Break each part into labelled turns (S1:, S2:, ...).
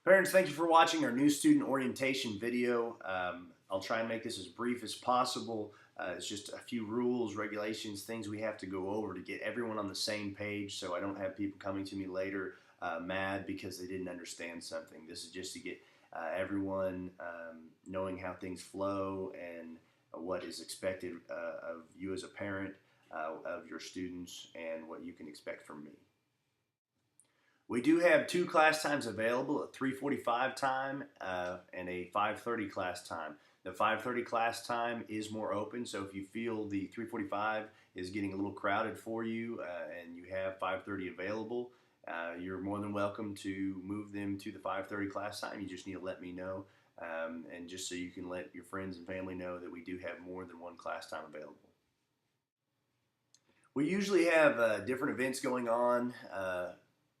S1: Parents, thank you for watching our new student orientation video. I'll try and make this as brief as possible. It's just a few rules, regulations, things we have to go over to get everyone on the same page so I don't have people coming to me later mad because they didn't understand something. This is just to get everyone knowing how things flow and what is expected of you as a parent, of your students, and what you can expect from me. We do have two class times available, a 3:45 time and a 5:30 class time. The 5:30 class time is more open, so if you feel the 3:45 is getting a little crowded for you and you have 5:30 available, you're more than welcome to move them to the 5:30 class time. You just need to let me know, and just so you can let your friends and family know that we do have more than one class time available. We usually have different events going on.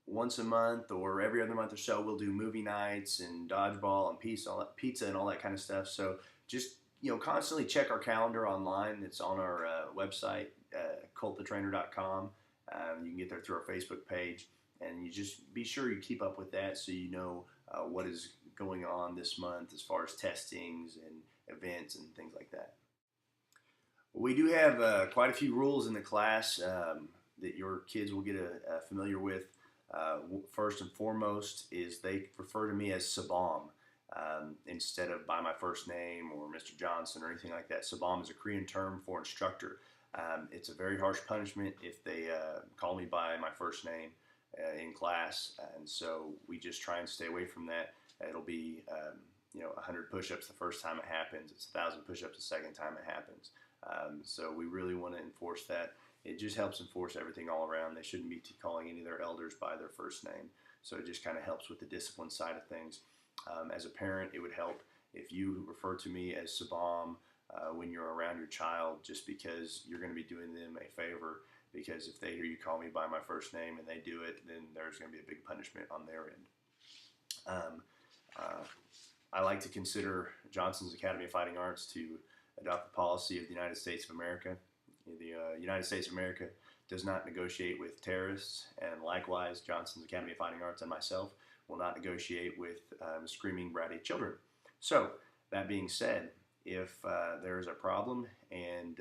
S1: Once a month or every other month or so, we'll do movie nights and dodgeball and pizza and all that kind of stuff. So just constantly check our calendar online. It's on our website, coltthetrainer.com. You can get there through our Facebook page, and you just be sure you keep up with that so you know what is going on this month as far as testings and events and things like that. We do have quite a few rules in the class that your kids will get familiar with. First and foremost is they refer to me as Sabam instead of by my first name or Mr. Johnson or anything like that. Sabam is a Korean term for instructor. It's a very harsh punishment if they call me by my first name in class, and so we just try and stay away from that. It'll be 100 push-ups the first time it happens. It's 1,000 push-ups the second time it happens. So we really want to enforce that. It just helps enforce everything all around. They shouldn't be calling any of their elders by their first name. So it just kind of helps with the discipline side of things. As a parent, it would help if you refer to me as Sabam when you're around your child, just because you're going to be doing them a favor. Because if they hear you call me by my first name and they do it, then there's going to be a big punishment on their end. I like to consider Johnson's Academy of Fighting Arts to adopt the policy of the United States of America. The United States of America does not negotiate with terrorists, and likewise, Johnson's Academy of Fighting Arts and myself will not negotiate with screaming, bratty children. So, that being said, if there is a problem and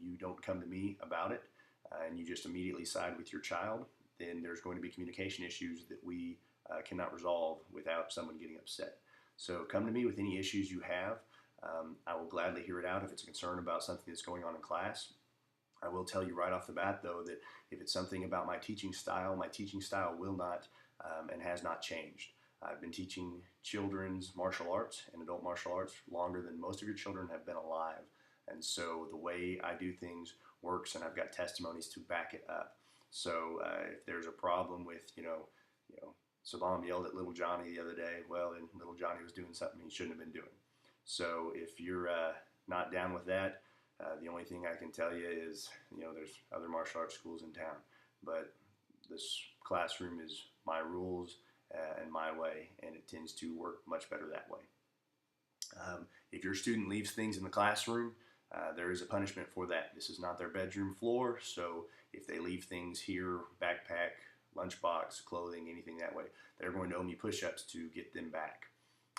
S1: you don't come to me about it, and you just immediately side with your child, then there's going to be communication issues that we cannot resolve without someone getting upset. So, come to me with any issues you have. I will gladly hear it out if it's a concern about something that's going on in class. I will tell you right off the bat, though, that if it's something about my teaching style will not and has not changed. I've been teaching children's martial arts and adult martial arts longer than most of your children have been alive. And so the way I do things works, and I've got testimonies to back it up. So if there's a problem with, Sabam yelled at little Johnny the other day, well, then little Johnny was doing something he shouldn't have been doing. So if you're not down with that, the only thing I can tell you is, there's other martial arts schools in town, but this classroom is my rules and my way, and it tends to work much better that way. If your student leaves things in the classroom, there is a punishment for that. This is not their bedroom floor, so if they leave things here, backpack, lunchbox, clothing, anything that way, they're going to owe me push-ups to get them back.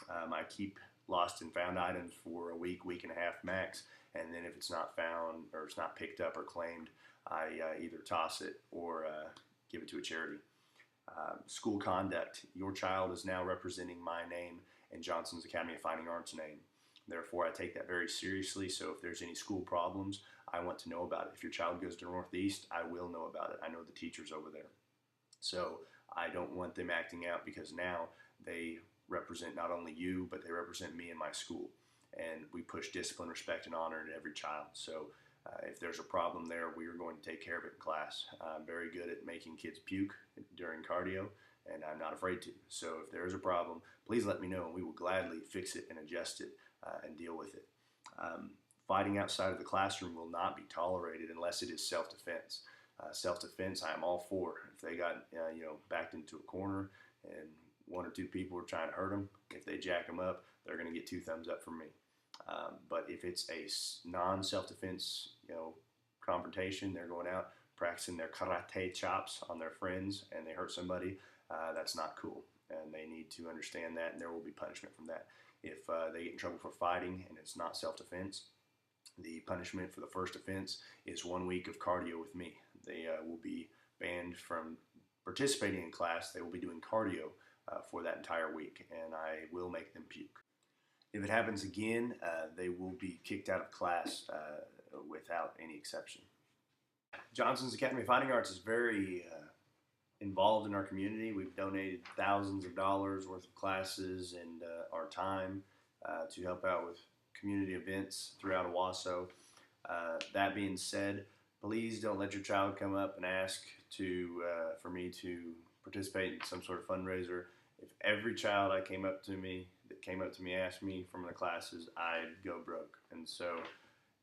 S1: I keep lost and found items for a week, week and a half max, and then if it's not found or it's not picked up or claimed, I either toss it or give it to a charity. School conduct. Your child is now representing my name and Johnson's Academy of Fighting Arts name. Therefore, I take that very seriously, so if there's any school problems, I want to know about it. If your child goes to Northeast, I will know about it. I know the teachers over there. So I don't want them acting out because now they represent not only you, but they represent me and my school. And we push discipline, respect, and honor in every child. So if there's a problem there, we are going to take care of it in class. I'm very good at making kids puke during cardio, and I'm not afraid to. So if there is a problem, please let me know, and we will gladly fix it and adjust it and deal with it. Fighting outside of the classroom will not be tolerated unless it is self-defense. Self-defense, I am all for. If they got backed into a corner and one or two people are trying to hurt them, if they jack them up, they're going to get 2 thumbs up from me. But if it's a non-self-defense, confrontation, they're going out practicing their karate chops on their friends and they hurt somebody, that's not cool. And they need to understand that, and there will be punishment from that. If they get in trouble for fighting and it's not self-defense, the punishment for the first offense is 1 week of cardio with me. They will be banned from participating in class. They will be doing cardio for that entire week, and I will make them puke. If it happens again, they will be kicked out of class without any exception. Johnson's Academy of Fighting Arts is very involved in our community. We've donated thousands of dollars worth of classes and our time to help out with community events throughout Owasso. That being said, please don't let your child come up and ask for me to participate in some sort of fundraiser. If every child that came up to me asked me from the classes, I'd go broke. And so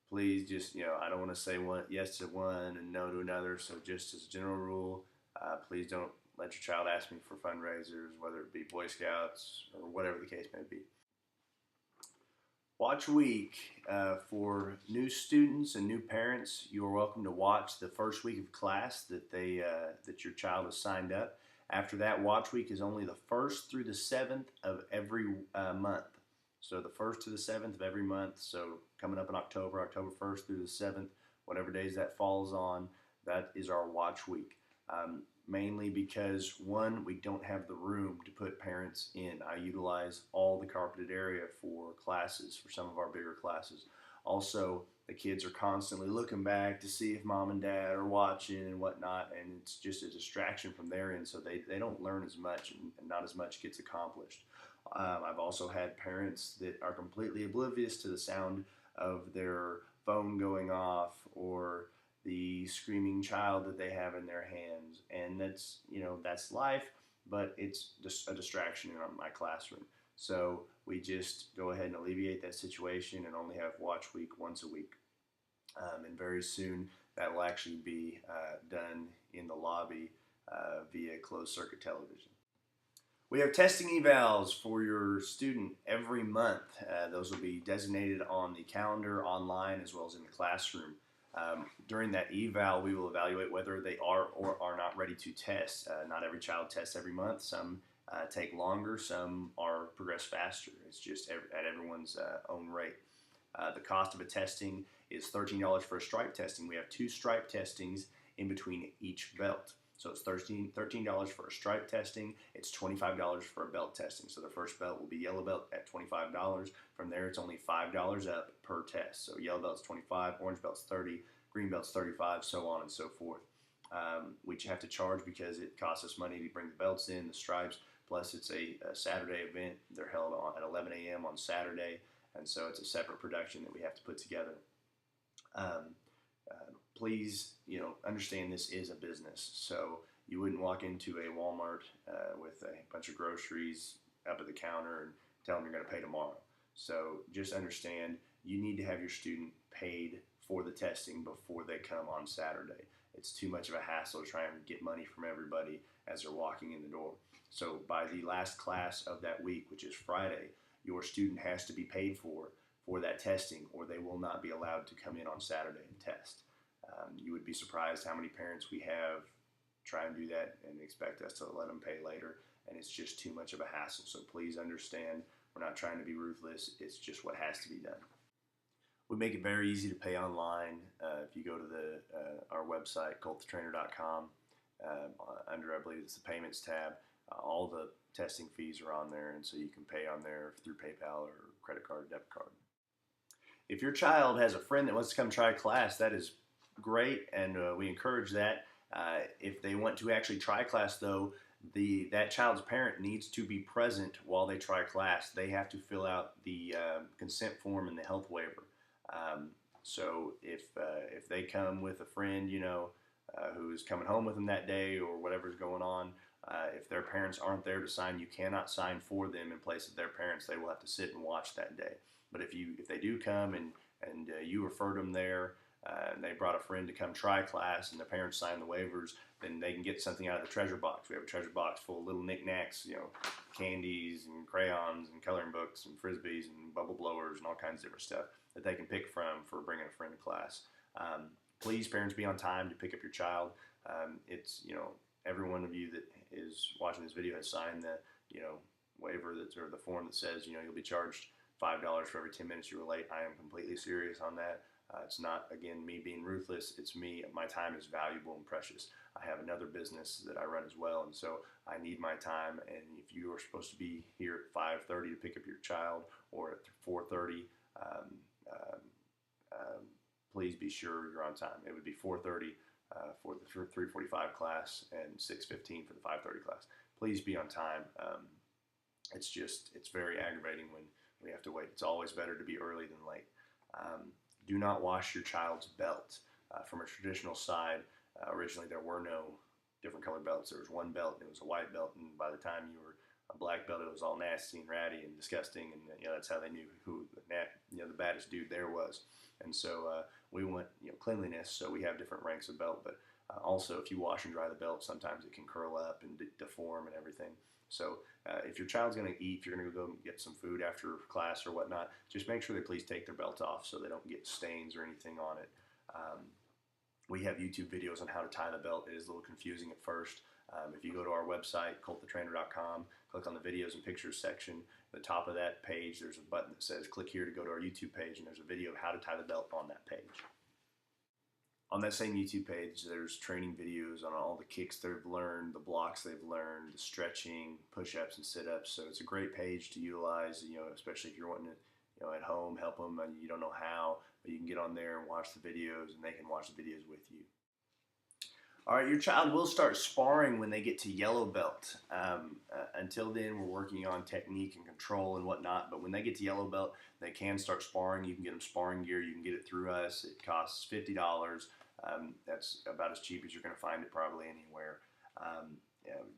S1: please just, I don't want to say yes to one and no to another. So just as a general rule, please don't let your child ask me for fundraisers, whether it be Boy Scouts or whatever the case may be. Watch Week for new students and new parents. You are welcome to watch the first week of class that your child has signed up. After that, Watch Week is only the 1st through the 7th of every month. So the 1st to the 7th of every month. So coming up in October 1st through the 7th, whatever days that falls on, that is our Watch Week. Mainly because, one, we don't have the room to put parents in. I utilize all the carpeted area for classes, for some of our bigger classes. Also, the kids are constantly looking back to see if mom and dad are watching and whatnot, and it's just a distraction from their end, so they don't learn as much and not as much gets accomplished. I've also had parents that are completely oblivious to the sound of their phone going off or the screaming child that they have in their hands, and that's life, but it's just a distraction in my classroom. So we just go ahead and alleviate that situation and only have Watch Week once a week. And very soon that will actually be done in the lobby via closed circuit television. We have testing evals for your student every month. Those will be designated on the calendar, online, as well as in the classroom. During that eval, we will evaluate whether they are or are not ready to test. Not every child tests every month. Some take longer, some progress faster. It's just at everyone's own rate. The cost of a testing is $13 for a stripe testing. We have 2 stripe testings in between each belt. So it's $13 for a stripe testing. It's $25 for a belt testing. So the first belt will be yellow belt at $25. From there, it's only $5 up per test. So yellow belt's $25, orange belt's $30, green belt's $35, so on and so forth. We have to charge because it costs us money to bring the belts in, the stripes, plus it's a Saturday event. They're held at 11 a.m. on Saturday, and so it's a separate production that we have to put together. Please, understand this is a business. So you wouldn't walk into a Walmart with a bunch of groceries up at the counter and tell them you're going to pay tomorrow. So just understand you need to have your student paid for the testing before they come on Saturday. It's too much of a hassle to try and get money from everybody as they're walking in the door. So by the last class of that week, which is Friday, your student has to be paid for that testing, or they will not be allowed to come in on Saturday and test. You would be surprised how many parents we have try and do that and expect us to let them pay later, and it's just too much of a hassle. So please understand, we're not trying to be ruthless. It's just what has to be done. We make it very easy to pay online. If you go to our website, coltthetrainer.com, under, I believe it's the payments tab, all the testing fees are on there, and so you can pay on there through PayPal or credit card or debit card. If your child has a friend that wants to come try a class, that is great, and we encourage that. If they want to actually try class, though, that child's parent needs to be present while they try class. They have to fill out the consent form and the health waiver. So if they come with a friend, who's coming home with them that day or whatever's going on, if their parents aren't there to sign, you cannot sign for them in place of their parents. They will have to sit and watch that day. But if they do come and you referred them there, and they brought a friend to come try class and the parents sign the waivers, then they can get something out of the treasure box. We have a treasure box full of little knickknacks, candies and crayons and coloring books and frisbees and bubble blowers and all kinds of different stuff that they can pick from for bringing a friend to class. Please, parents, be on time to pick up your child. It's, every one of you that is is watching this video has signed the, waiver or the form that says, you'll be charged $5 for every 10 minutes you were late. I am completely serious on that. It's not, again, me being ruthless. It's me. My time is valuable and precious. I have another business that I run as well, and so I need my time. And if you are supposed to be here at 5:30 to pick up your child, or at 4:30, please be sure you're on time. It would be 4:30 for the 3:45 class and 6:15 for the 5:30 class. Please be on time. It's very aggravating when we have to wait. It's always better to be early than late. Do not wash your child's belt. From a traditional side, originally there were no different colored belts. There was one belt, and it was a white belt, and by the time you were a black belt, it was all nasty and ratty and disgusting, and that's how they knew who the baddest dude there was. And so we want cleanliness, so we have different ranks of belt, but also if you wash and dry the belt, sometimes it can curl up and deform and everything. So if your child's going to eat, if you're going to go get some food after class or whatnot, just make sure they please take their belt off so they don't get stains or anything on it. We have YouTube videos on how to tie the belt. It is a little confusing at first. If you go to our website, coltthetrainer.com, click on the videos and pictures section. At the top of that page, there's a button that says click here to go to our YouTube page, and there's a video of how to tie the belt on that page. On that same YouTube page, there's training videos on all the kicks they've learned, the blocks they've learned, the stretching, push-ups, and sit-ups. So it's a great page to utilize, especially if you're wanting to, at home, help them and you don't know how, but you can get on there and watch the videos, and they can watch the videos with you. All right, your child will start sparring when they get to yellow belt. Until then, we're working on technique and control and whatnot, but when they get to yellow belt, they can start sparring. You can get them sparring gear. You can get it through us. It costs $50. That's about as cheap as you're going to find it probably anywhere.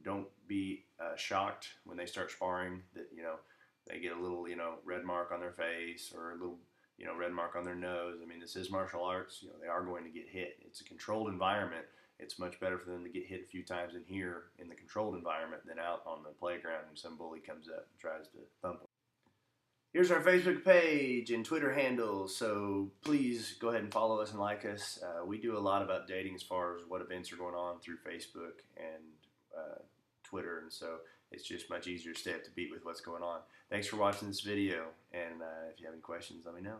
S1: Don't be shocked when they start sparring that, they get a little, red mark on their face or a little, red mark on their nose. I mean, this is martial arts. They are going to get hit. It's a controlled environment. It's much better for them to get hit a few times in here in the controlled environment than out on the playground when some bully comes up and tries to thump them. Here's our Facebook page and Twitter handle, so please go ahead and follow us and like us. We do a lot about dating as far as what events are going on through Facebook and Twitter, and so it's just much easier to stay up to beat with what's going on. Thanks for watching this video, and if you have any questions, let me know.